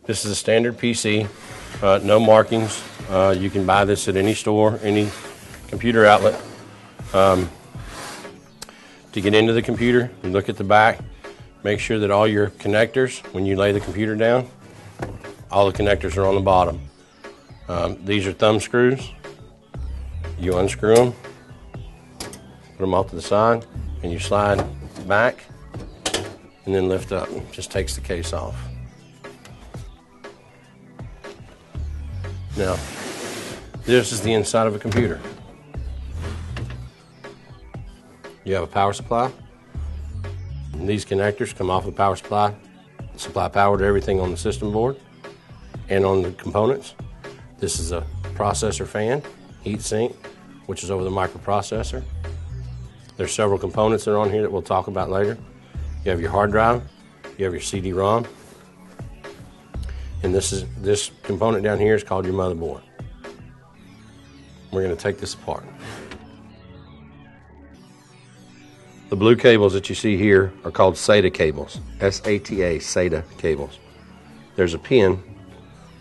This is a standard PC, no markings. You can buy this at any store, any computer outlet. To get into the computer, you look at the back, make sure that all your connectors, when you lay the computer down, all the connectors are on the bottom. These are thumb screws. You unscrew them, put them off to the side, and you slide back and then lift up. Just takes the case off. Now, this is the inside of a computer. You have a power supply. And these connectors come off the power supply, supply power to everything on the system board and on the components. This is a processor fan, heat sink, which is over the microprocessor. There's several components that are on here that we'll talk about later. You have your hard drive, you have your CD-ROM, and this component down here is called your motherboard. We're going to take this apart. The blue cables that you see here are called SATA cables, S-A-T-A, SATA cables. There's a pin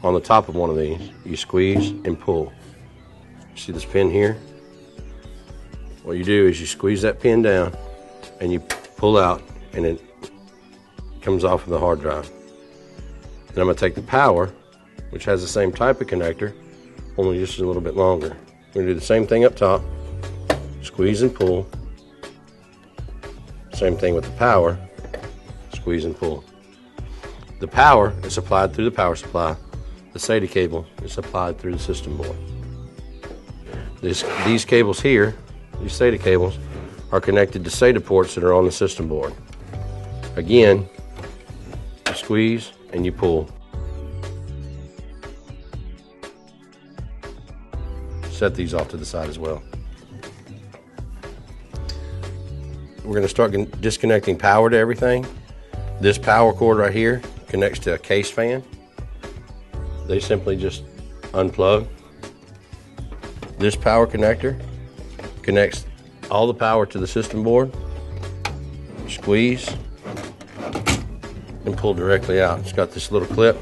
on the top of one of these. You squeeze and pull. See this pin here? What you do is you squeeze that pin down and you pull out, and it comes off of the hard drive. Then I'm going to take the power, which has the same type of connector, only just a little bit longer. We're going to do the same thing up top, squeeze and pull. Same thing with the power, squeeze and pull. The power is supplied through the power supply. The SATA cable is supplied through the system board. These cables here, these SATA cables, are connected to SATA ports that are on the system board. Again, you squeeze and you pull. Set these off to the side as well. We're going to start disconnecting power to everything. This power cord right here connects to a case fan. They simply just unplug. This power connector connects all the power to the system board. Squeeze and pull directly out. It's got this little clip.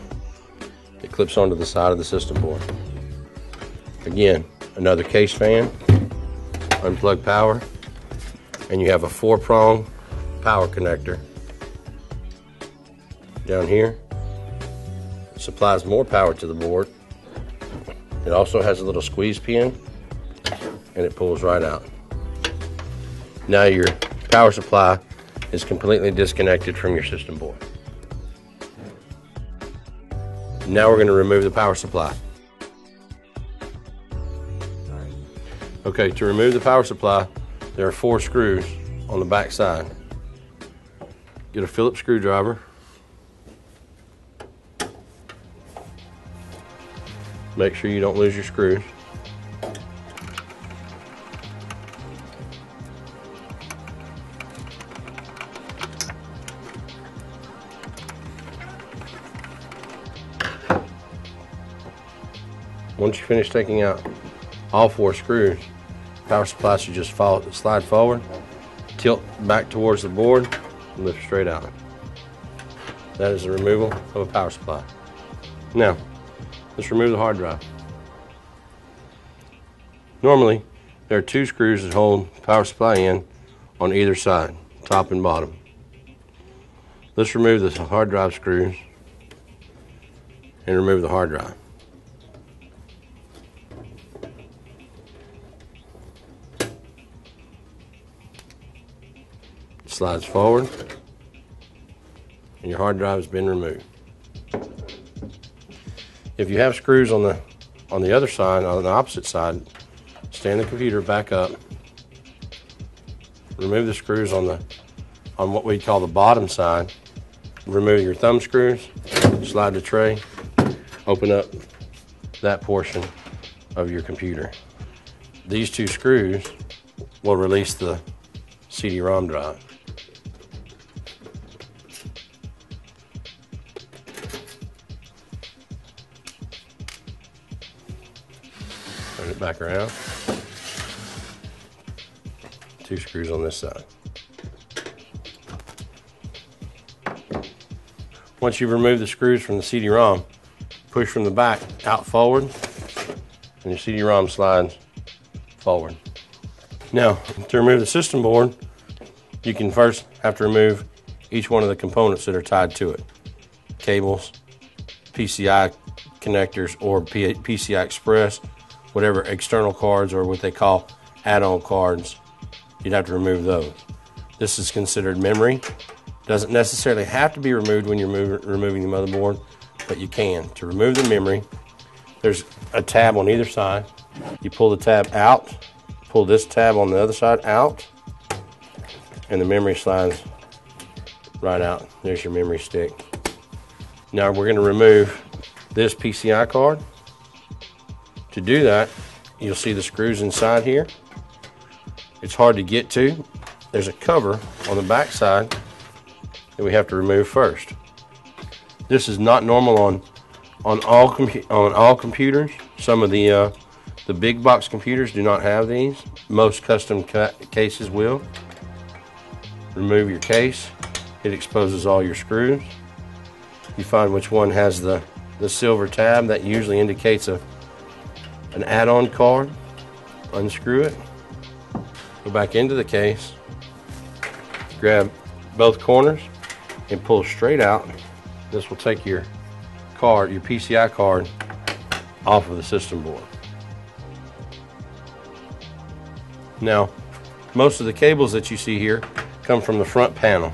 It clips onto the side of the system board. Again, another case fan. Unplug power. And you have a 4-prong power connector down here. It supplies more power to the board. It also has a little squeeze pin, and it pulls right out. Now your power supply is completely disconnected from your system board. Now we're going to remove the power supply. Okay, to remove the power supply, there are 4 screws on the back side. Get a Phillips screwdriver. Make sure you don't lose your screws. Once you finish taking out all 4 screws, power supply should just slide forward, tilt back towards the board, and lift straight out. That is the removal of a power supply. Now, let's remove the hard drive. Normally, there are 2 screws that hold the power supply in on either side, top and bottom. Let's remove the hard drive screws and remove the hard drive. Slides forward, and your hard drive has been removed. If you have screws on the other side, on the opposite side, stand the computer back up, remove the screws on what we call the bottom side, remove your thumb screws, slide the tray, open up that portion of your computer. These 2 screws will release the CD-ROM drive. Turn it back around. 2 screws on this side. Once you've removed the screws from the CD-ROM, push from the back out forward, and your CD-ROM slides forward. Now, to remove the system board, you can first have to remove each one of the components that are tied to it. Cables, PCI connectors, or PCI Express, whatever external cards or what they call add-on cards, you'd have to remove those. This is considered memory. Doesn't necessarily have to be removed when you're removing the motherboard, but you can. To remove the memory, there's a tab on either side. You pull the tab out, pull this tab on the other side out, and the memory slides right out. There's your memory stick. Now we're going to remove this PCI card. To do that, you'll see the screws inside here. It's hard to get to. There's a cover on the back side that we have to remove first. This is not normal on all computers. Some of the big box computers do not have these. Most custom cases will. Remove your case. It exposes all your screws. You find which one has the silver tab. That usually indicates an add-on card. Unscrew it. Go back into the case. Grab both corners and pull straight out. This will take your card, your PCI card, off of the system board. Now, most of the cables that you see here come from the front panel.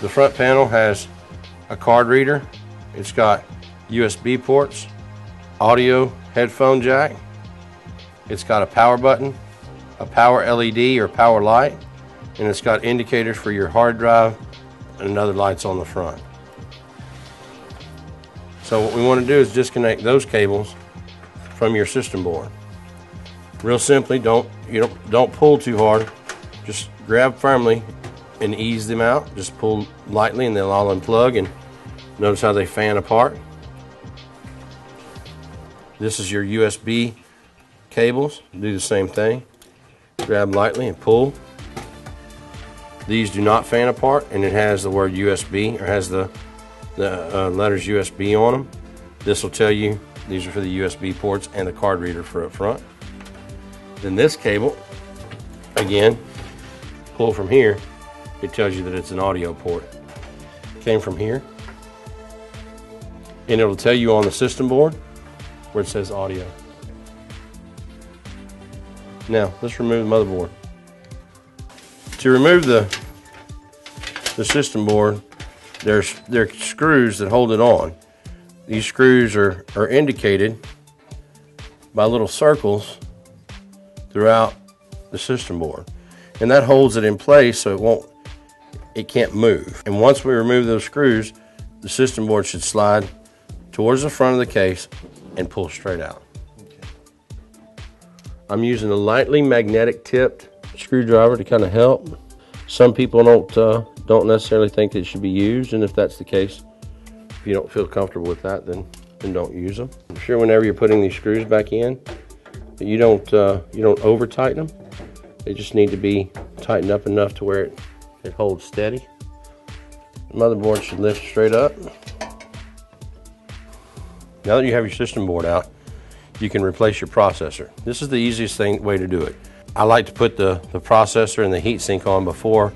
The front panel has a card reader. It's got USB ports, audio headphone jack. It's got a power button, a power LED or power light, and it's got indicators for your hard drive and other lights on the front. So what we want to do is disconnect those cables from your system board. Real simply, don't pull too hard. Just grab firmly and ease them out. Just pull lightly and they'll all unplug, and notice how they fan apart. This is your USB cables. Do the same thing. Grab lightly and pull. These do not fan apart, and it has the word USB, or has the letters USB on them. This will tell you these are for the USB ports and the card reader for up front. Then this cable, again, pull from here. It tells you that it's an audio port. Came from here, and it'll tell you on the system board where it says audio. Now let's remove the motherboard. To remove the system board, there are screws that hold it on. These screws are indicated by little circles throughout the system board, and that holds it in place so it can't move. And once we remove those screws, the system board should slide towards the front of the case and pull straight out. I'm using a lightly magnetic tipped screwdriver to kind of help. Some people don't necessarily think that it should be used, and if that's the case, if you don't feel comfortable with that, then don't use them. I'm sure whenever you're putting these screws back in, that you don't over tighten them. They just need to be tightened up enough to where it holds steady. The motherboard should lift straight up. Now that you have your system board out, you can replace your processor. This is the easiest way to do it. I like to put the processor and the heatsink on before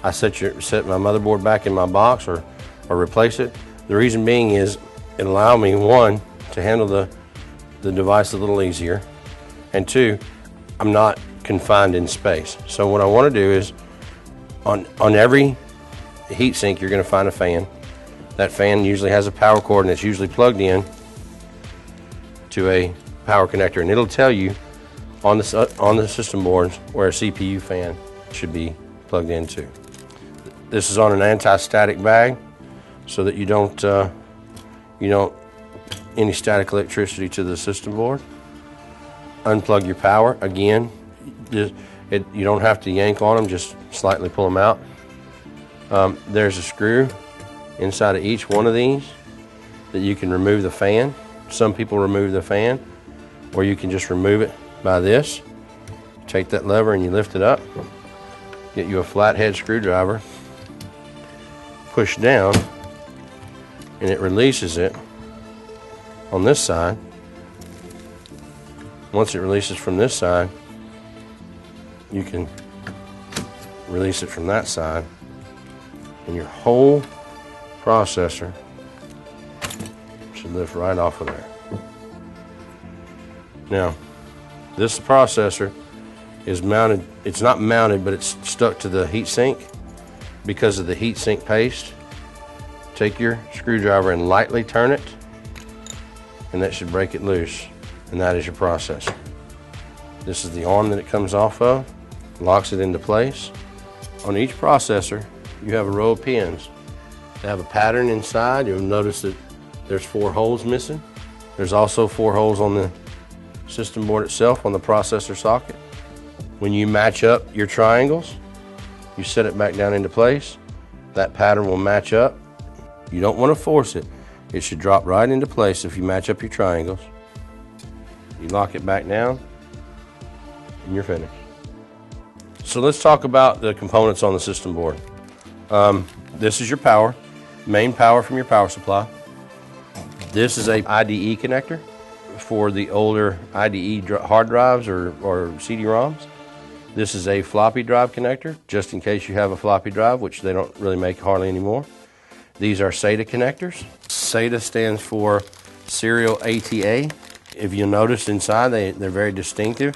I set my motherboard back in my box or replace it. The reason being is it allows me, one, to handle the device a little easier, and two, I'm not confined in space. So what I want to do is on every heatsink you're going to find a fan. That fan usually has a power cord, and it's usually plugged in to a power connector, and it'll tell you on the system boards where a CPU fan should be plugged into. This is on an anti-static bag so that you don't any static electricity to the system board. Unplug your power. Again, you don't have to yank on them, just slightly pull them out. There's a screw inside of each one of these that you can remove the fan. Some people remove the fan, or you can just remove it by this. Take that lever and you lift it up. Get you a flathead screwdriver. Push down and it releases it on this side. Once it releases from this side, you can release it from that side, and your whole processor should lift right off of there. Now, this processor is mounted, it's not mounted, but it's stuck to the heatsink because of the heatsink paste. Take your screwdriver and lightly turn it, and that should break it loose, and that is your processor. This is the arm that it comes off of, locks it into place. On each processor, you have a row of pins. They have a pattern inside. You'll notice that there's 4 holes missing. There's also 4 holes on the system board itself on the processor socket. When you match up your triangles, you set it back down into place. That pattern will match up. You don't want to force it. It should drop right into place if you match up your triangles. You lock it back down, and you're finished. So let's talk about the components on the system board. This is your power, main power from your power supply. This is a IDE connector for the older IDE hard drives or CD-ROMs. This is a floppy drive connector, just in case you have a floppy drive, which they don't really make hardly anymore. These are SATA connectors. SATA stands for Serial ATA. If you'll notice inside, they're very distinctive.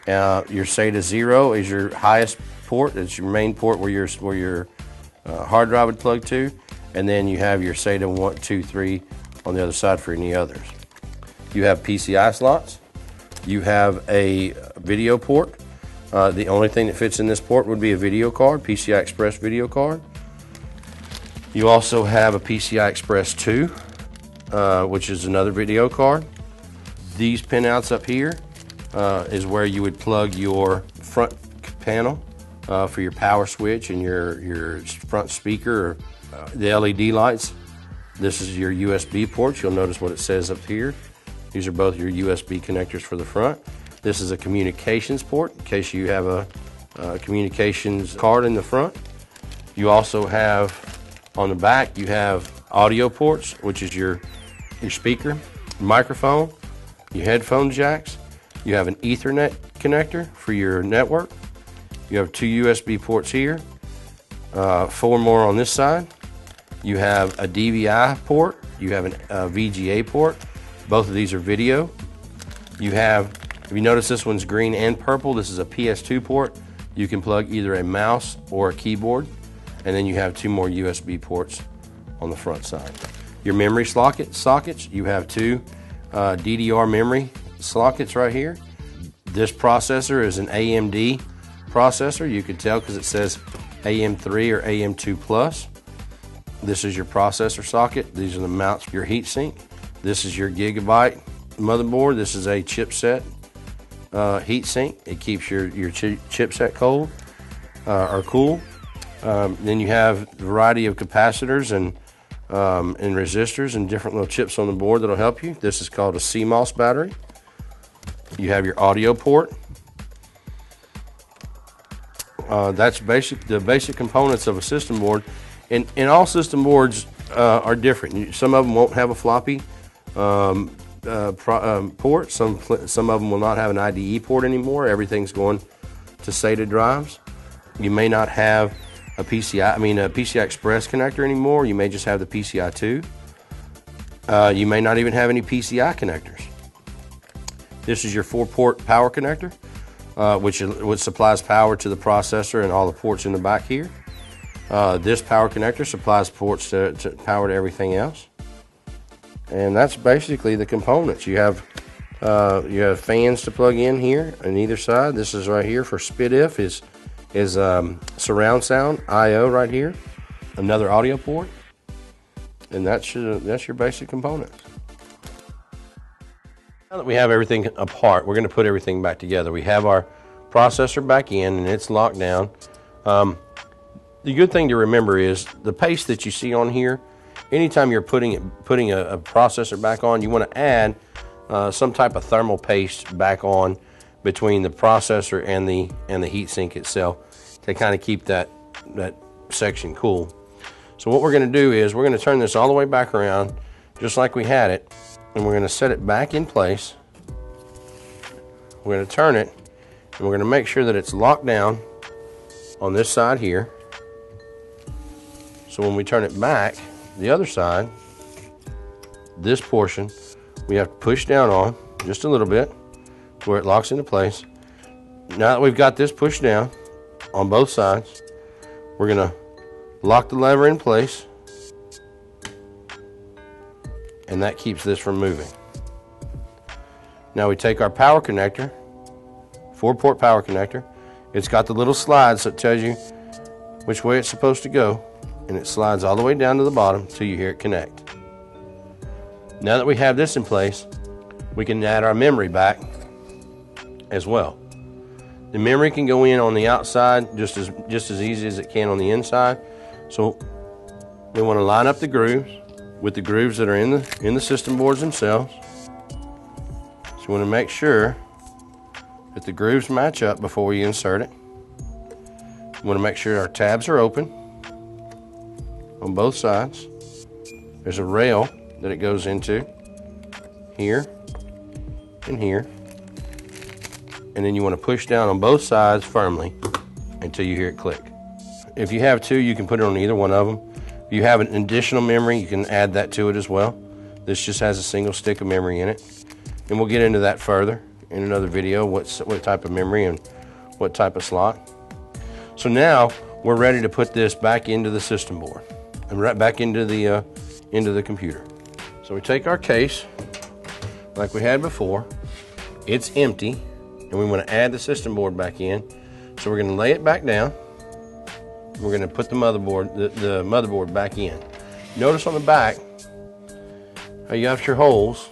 Your SATA 0 is your highest port. It's your main port where your hard drive would plug to. And then you have your SATA 1, 2, 3 on the other side for any others. You have PCI slots. You have a video port. The only thing that fits in this port would be a video card, PCI Express video card. You also have a PCI Express 2, which is another video card. These pinouts up here is where you would plug your front panel for your power switch and your front speaker, or the LED lights. This is your USB ports. You'll notice what it says up here. These are both your USB connectors for the front. This is a communications port in case you have a communications card in the front. You also have on the back, you have audio ports, which is your speaker, microphone, your headphone jacks. You have an Ethernet connector for your network. You have 2 USB ports here, 4 more on this side. You have a DVI port. You have a VGA port. Both of these are video. You have, if you notice, this one's green and purple. This is a PS2 port. You can plug either a mouse or a keyboard. And then you have 2 more USB ports on the front side. Your memory sockets, you have 2 DDR memory sockets right here. This processor is an AMD processor. You can tell because it says AM3 or AM2 Plus. This is your processor socket. These are the mounts for your heatsink. This is your Gigabyte motherboard. This is a chipset heatsink. It keeps your chipset cold or cool. Then you have a variety of capacitors and resistors and different little chips on the board that'll help you. This is called a CMOS battery. You have your audio port. That's the basic components of a system board. And all system boards are different. Some of them won't have a floppy port. Some of them will not have an IDE port anymore. Everything's going to SATA drives. You may not have a PCI Express connector anymore. You may just have the PCI 2. You may not even have any PCI connectors. This is your 4-port power connector, which supplies power to the processor and all the ports in the back here. This power connector supplies ports to power to everything else. And that's basically the components. You have fans to plug in here on either side. This is right here for SPDIF is surround sound I/O right here. Another audio port, and that's your basic components. Now that we have everything apart, we're going to put everything back together. We have our processor back in, and it's locked down. The good thing to remember is the paste that you see on here. Anytime you're putting a processor back on, you want to add some type of thermal paste back on between the processor and the heatsink itself to kind of keep that section cool. So what we're going to do is we're going to turn this all the way back around just like we had it, and we're going to set it back in place. We're going to turn it, and we're going to make sure that it's locked down on this side here. So when we turn it back, the other side, this portion, we have to push down on just a little bit where it locks into place. Now that we've got this pushed down on both sides, we're going to lock the lever in place, and that keeps this from moving. Now we take our power connector, 4-port power connector. It's got the little slide so it tells you which way it's supposed to go, and it slides all the way down to the bottom until you hear it connect. Now that we have this in place, we can add our memory back as well. The memory can go in on the outside just as easy as it can on the inside. So we want to line up the grooves with the grooves that are in the system boards themselves. So we want to make sure that the grooves match up before we insert it. We want to make sure our tabs are open on both sides. There's a rail that it goes into here and here. And then you want to push down on both sides firmly until you hear it click. If you have two, you can put it on either one of them. If you have an additional memory, you can add that to it as well. This just has a single stick of memory in it. And we'll get into that further in another video, what type of memory and what type of slot. So now we're ready to put this back into the system board and right back into the computer. So we take our case like we had before. It's empty, and we want to add the system board back in. So we're going to lay it back down. We're going to put the motherboard back in. Notice on the back how you have your holes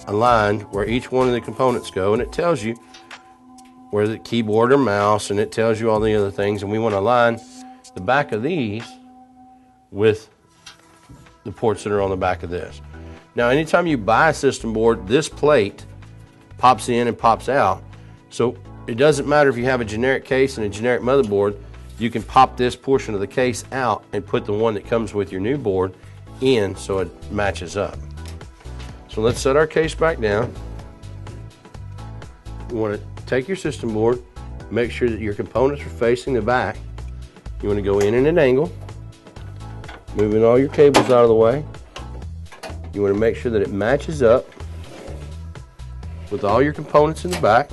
aligned where each one of the components go, and it tells you where the keyboard or mouse, and it tells you all the other things, and we want to align the back of these with the ports that are on the back of this. Now anytime you buy a system board, this plate pops in and pops out, so it doesn't matter if you have a generic case and a generic motherboard. You can pop this portion of the case out and put the one that comes with your new board in so it matches up. So let's set our case back down. You want to take your system board, make sure that your components are facing the back. You want to go in an angle, moving all your cables out of the way. You want to make sure that it matches up with all your components in the back.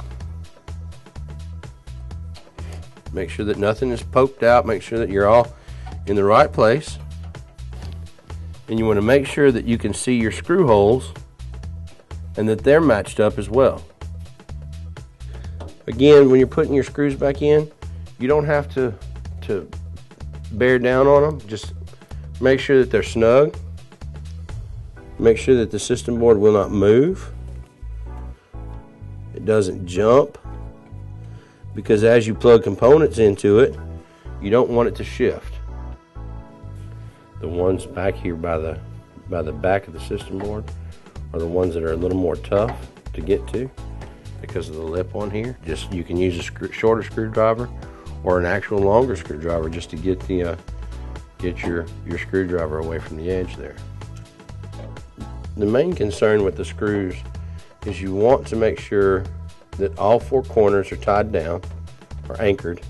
Make sure that nothing is poked out. Make sure that you're all in the right place. And you want to make sure that you can see your screw holes and that they're matched up as well. Again, when you're putting your screws back in, you don't have to bear down on them. Just make sure that they're snug. Make sure that the system board will not move. It doesn't jump. Because as you plug components into it, you don't want it to shift. The ones back here by the back of the system board are the ones that are a little more tough to get to because of the lip on here. Just you can use a shorter screwdriver or an actual longer screwdriver just to get your screwdriver away from the edge there. The main concern with the screws is you want to make sure that all four corners are tied down or anchored.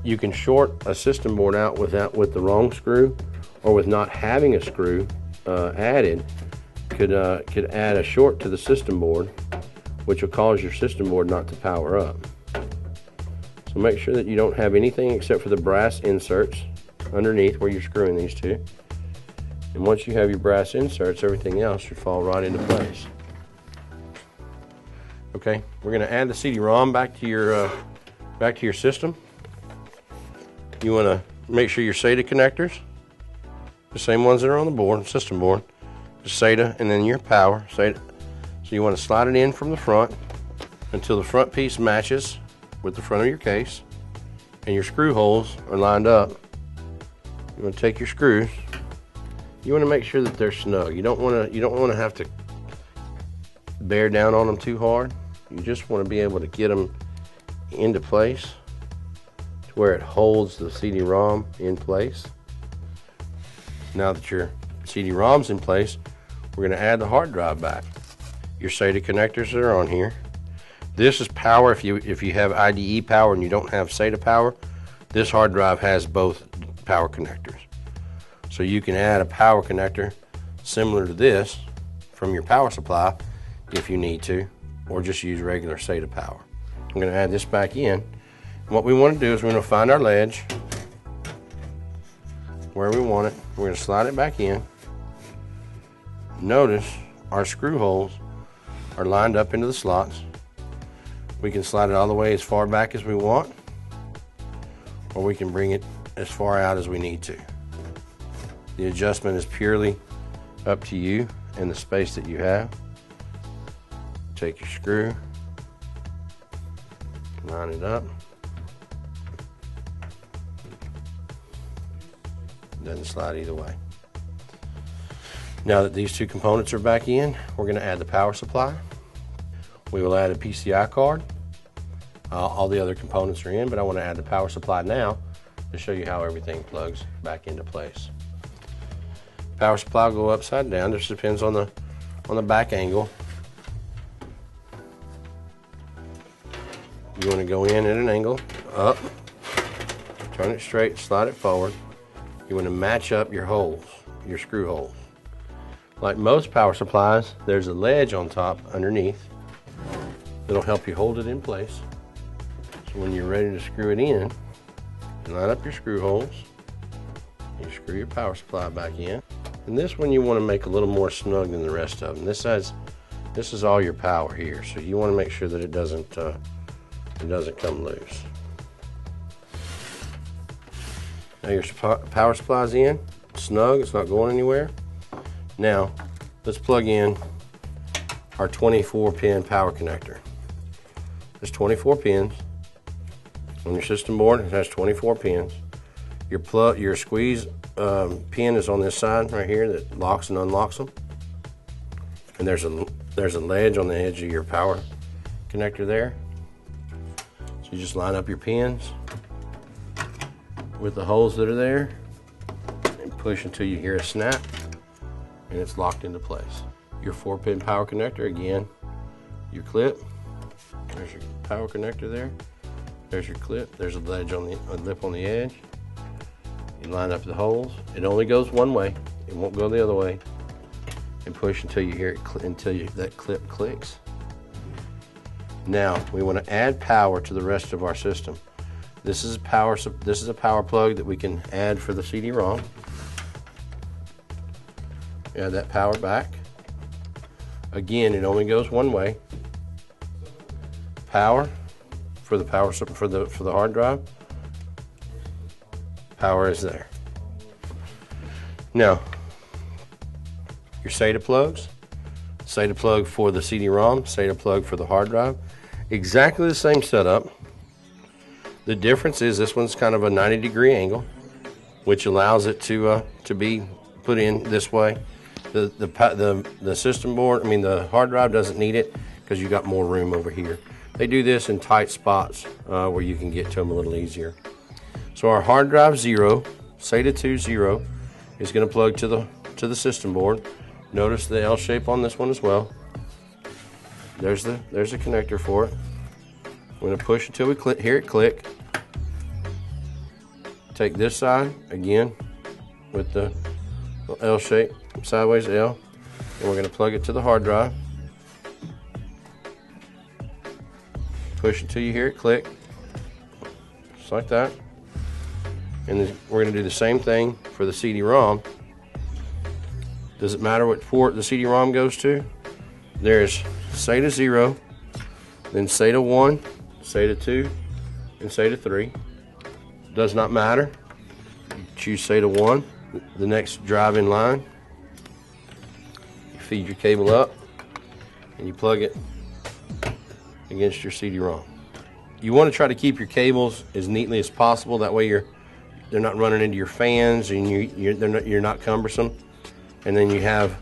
You can short a system board out with the wrong screw, or with not having a screw added, could add a short to the system board, which will cause your system board not to power up. So make sure that you don't have anything except for the brass inserts underneath where you're screwing these two. And once you have your brass inserts, everything else should fall right into place. Okay, we're going to add the CD-ROM back to your system. You want to make sure your SATA connectors, the same ones that are on the board, system board, the SATA, and then your power SATA. So you want to slide it in from the front until the front piece matches with the front of your case, and your screw holes are lined up. You want to take your screws. You want to make sure that they're snug. You don't want to have to bear down on them too hard. You just want to be able to get them into place to where it holds the CD-ROM in place. Now that your CD-ROM's in place, we're going to add the hard drive back. Your SATA connectors that are on here. This is power. If you have IDE power and you don't have SATA power, this hard drive has both power connectors. So you can add a power connector similar to this from your power supply if you need to, or just use regular SATA power. I'm going to add this back in. And what we want to do is we're going to find our ledge where we want it. We're going to slide it back in. Notice our screw holes are lined up into the slots. We can slide it all the way as far back as we want, or we can bring it as far out as we need to. The adjustment is purely up to you and the space that you have. Take your screw, line it up. Doesn't slide either way. Now that these two components are back in, we're going to add the power supply. We will add a PCI card. All the other components are in, but I want to add the power supply now to show you how everything plugs back into place. Power supply will go upside down. This depends on the back angle. You want to go in at an angle, up, turn it straight, slide it forward. You want to match up your holes, your screw holes. Like most power supplies, there's a ledge on top underneath that'll help you hold it in place. So when you're ready to screw it in, you line up your screw holes, you screw your power supply back in. And this one you want to make a little more snug than the rest of them. This is all your power here, so you want to make sure that it doesn't come loose. Now your power supply's in, snug, it's not going anywhere. Now, let's plug in our 24-pin power connector. There's 24 pins. On your system board, it has 24 pins. Your squeeze pin is on this side right here that locks and unlocks them. And there's a ledge on the edge of your power connector there. So you just line up your pins with the holes that are there and push until you hear a snap, and it's locked into place. Your 4-pin power connector, again, your clip. There's your power connector there. There's your clip. There's a ledge on the lip on the edge. You line up the holes. It only goes one way. It won't go the other way. And push until you hear it, that clip clicks. Now we want to add power to the rest of our system. This is a power plug that we can add for the CD-ROM. Add that power back. Again, it only goes one way. Power for the hard drive. Power is there. Now, your SATA plugs. SATA plug for the CD-ROM, SATA plug for the hard drive. Exactly the same setup. The difference is this one's kind of a 90-degree angle, which allows it to be put in this way. The system board, the hard drive doesn't need it because you got more room over here. They do this in tight spots where you can get to them a little easier. So our hard drive 0, SATA 2 0, is going to plug to the system board. Notice the L shape on this one as well. There's a connector for it. We're going to push until we hear it click. Take this side again with the L shape, sideways L, and we're going to plug it to the hard drive. Push until you hear it click, just like that. And then we're going to do the same thing for the CD-ROM. Does it matter what port the CD-ROM goes to? There's SATA 0, then SATA 1, SATA 2, and SATA 3. Does not matter. You choose SATA 1, the next drive in line. You feed your cable up and you plug it against your CD-ROM. You want to try to keep your cables as neatly as possible. That way they're not running into your fans and you're not cumbersome. And then you have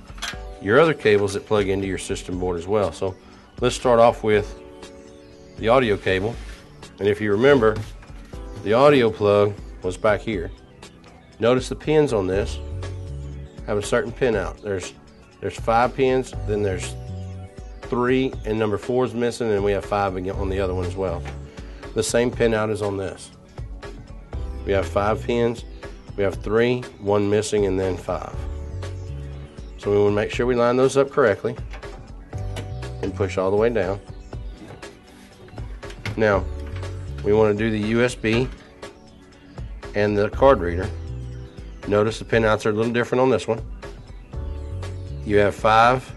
your other cables that plug into your system board as well. So let's start off with the audio cable. And if you remember, the audio plug was back here. Notice the pins on this. have a certain pin out. There's 5 pins, then there's 3, and number 4 is missing, and we have 5 again on the other one as well. The same pin out is on this. We have 5 pins, we have 3, 1 missing, and then 5. So we want to make sure we line those up correctly and push all the way down. Now, we want to do the USB and the card reader. Notice the pin outs are a little different on this one. You have 5,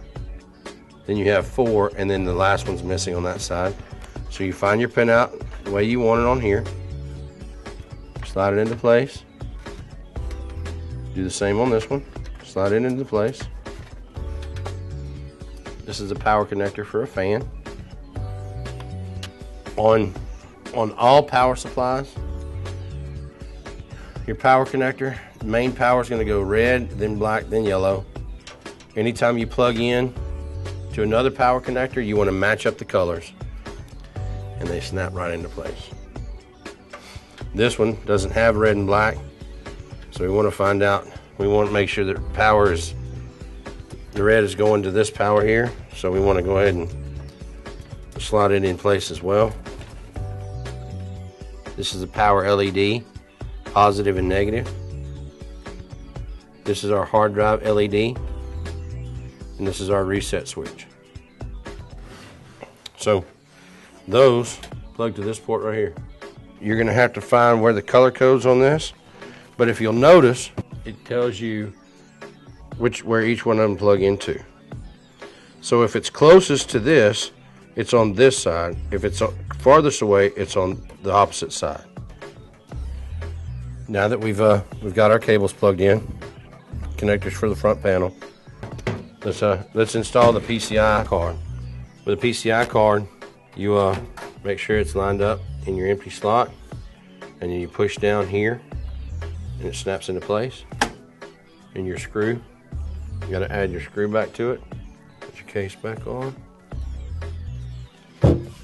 then you have 4, and then the last one's missing on that side. So you find your pin out the way you want it on here. Slide it into place. Do the same on this one. Slide it into place. This is a power connector for a fan. On all power supplies, your power connector, the main power is going to go red, then black, then yellow. Anytime you plug in to another power connector, you want to match up the colors, and they snap right into place. This one doesn't have red and black, so we want to find out, we want to make sure that the red is going to this power here, so we want to go ahead and slide it in place as well. This is the power LED, positive and negative. This is our hard drive LED, and this is our reset switch. So those plug to this port right here. You're going to have to find where the color code's on this, but if you'll notice, it tells you where each one of them plug into. So if it's closest to this, it's on this side. If it's farthest away, it's on the opposite side. Now that we've got our cables plugged in, connectors for the front panel, let's install the PCI card. With a PCI card, you make sure it's lined up in your empty slot, and then you push down here, and it snaps into place. And your screw, you got to add your screw back to it. Put your case back on.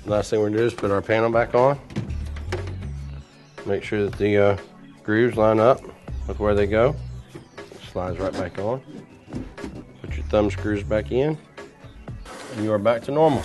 Last thing we're going to do is put our panel back on. Make sure that the grooves line up with where they go. It slides right back on. Put your thumb screws back in, and you are back to normal.